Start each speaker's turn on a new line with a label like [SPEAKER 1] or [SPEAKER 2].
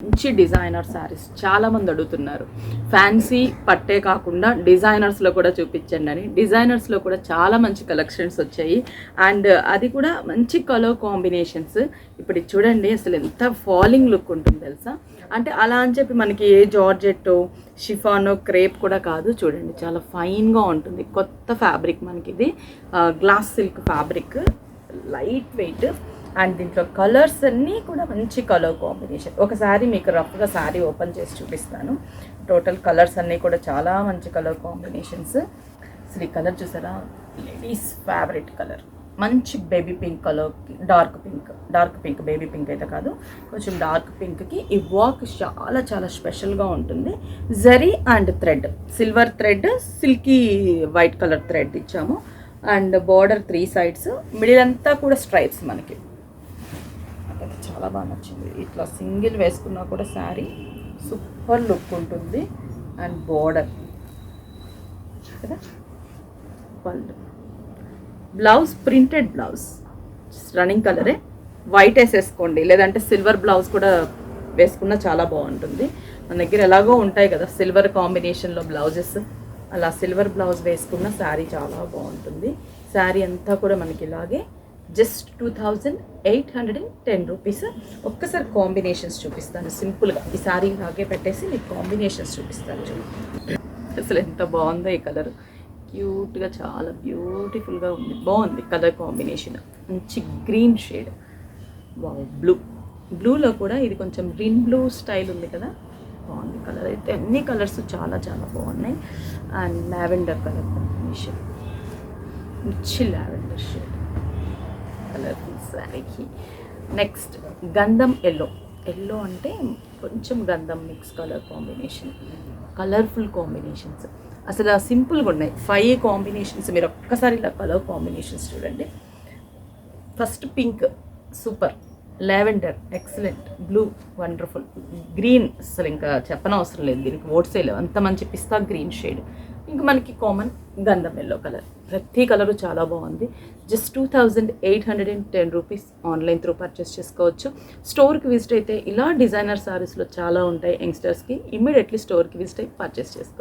[SPEAKER 1] మంచి డిజైనర్ శారీస్ చాలామంది అడుగుతున్నారు. ఫ్యాన్సీ పట్టే కాకుండా డిజైనర్స్లో కూడా చూపించండి అని. డిజైనర్స్లో కూడా చాలా మంచి కలెక్షన్స్ వచ్చాయి. అండ్ అది కూడా మంచి కలర్ కాంబినేషన్స్. ఇప్పుడు చూడండి అసలు ఎంత ఫాలింగ్ లుక్ ఉంటుంది తెలుసా. అంటే అలా అని చెప్పి మనకి ఏ జార్జెట్టో షిఫానో క్రేప్ కూడా కాదు. చూడండి చాలా ఫైన్గా ఉంటుంది. కొత్త ఫ్యాబ్రిక్ మనకి ఇది glass silk fabric, light weight. And దీంట్లో కలర్స్ అన్నీ కూడా మంచి కలర్ కాంబినేషన్. ఒకసారి మీకు రఫ్గా శారీ ఓపెన్ చేసి చూపిస్తాను. టోటల్ కలర్స్ అన్నీ కూడా చాలా మంచి కలర్ కాంబినేషన్స్. అసలు ఈ కలర్ చూసారా, లేడీస్ ఫేవరెట్ కలర్, మంచి baby pink colour, dark pink baby pink అయితే కాదు, కొంచెం డార్క్ పింక్కి ఈ వర్క్ చాలా చాలా స్పెషల్గా ఉంటుంది. Zari and thread, silver thread, silky white colour thread ఇచ్చాము. అండ్ బార్డర్ 3 sides, మిడిల్ అంతా కూడా స్ట్రైప్స్ మనకి. చాలా బాగా నచ్చింది. ఇట్లా సింగిల్ వేసుకున్నా కూడా శారీ సూపర్ లుక్ ఉంటుంది. అండ్ బార్డర్ కదా, పళ్ళు, బ్లౌజ్ ప్రింటెడ్ బ్లౌజ్, రన్నింగ్ కలరే. వైట్ వేసేసుకోండి, లేదంటే సిల్వర్ బ్లౌజ్ కూడా వేసుకున్నా చాలా బాగుంటుంది. మన దగ్గర ఎలాగో ఉంటాయి కదా సిల్వర్ కాంబినేషన్లో బ్లౌజెస్, అలా సిల్వర్ బ్లౌజ్ వేసుకున్న శారీ చాలా బాగుంటుంది. శారీ అంతా కూడా మనకి ఇలాగే జస్ట్ 2810 రూపీస్. ఒక్కసారి కాంబినేషన్స్ చూపిస్తాను సింపుల్గా. ఈ శారీ ఇలాగే పెట్టేసి మీకు కాంబినేషన్స్ చూపిస్తాను. చూడండి అసలు ఎంత బాగుందో ఈ కలర్, క్యూట్గా చాలా బ్యూటిఫుల్గా ఉంది. బాగుంది కలర్ కాంబినేషన్, మంచి గ్రీన్ షేడ్. బ్లూలో కూడా ఇది కొంచెం గ్రీన్ బ్లూ స్టైల్ ఉంది కదా, బాగుంది కలర్ అయితే. అన్ని కలర్స్ చాలా చాలా బాగున్నాయి. అండ్ లావెండర్ కలర్ కాంబినేషన్, మంచి లావెండర్ షేడ్ కలర్ఫుల్ శారీకి. నెక్స్ట్ గంధం ఎల్లో అంటే కొంచెం గంధం mix colour combination, colourful combinations. అసలు సింపుల్గా ఉన్నాయి 5 కాంబినేషన్స్. మీరు ఒక్కసారి ఇలా కలర్ కాంబినేషన్స్ చూడండి. First pink super, lavender excellent, blue wonderful, green అసలు ఇంకా చెప్పనవసరం లేదు, దీనికి ఓట్సే లేవు, అంత మంచి పిస్తా గ్రీన్ షేడ్. ఇంకా మనకి కామన్ గంధం ఎల్లో కలర్. ప్రతి కలరు చాలా బాగుంది. Just 2810 rupees. Online through purchase చేసుకోవచ్చు. స్టోర్కి విజిట్ అయితే ఇలా డిజైనర్ శారీస్లో చాలా ఉంటాయి యంగ్స్టర్స్కి. ఇమ్మీడియట్లీ స్టోర్కి విజిట్ అయి పర్చేస్ చేసుకోండి.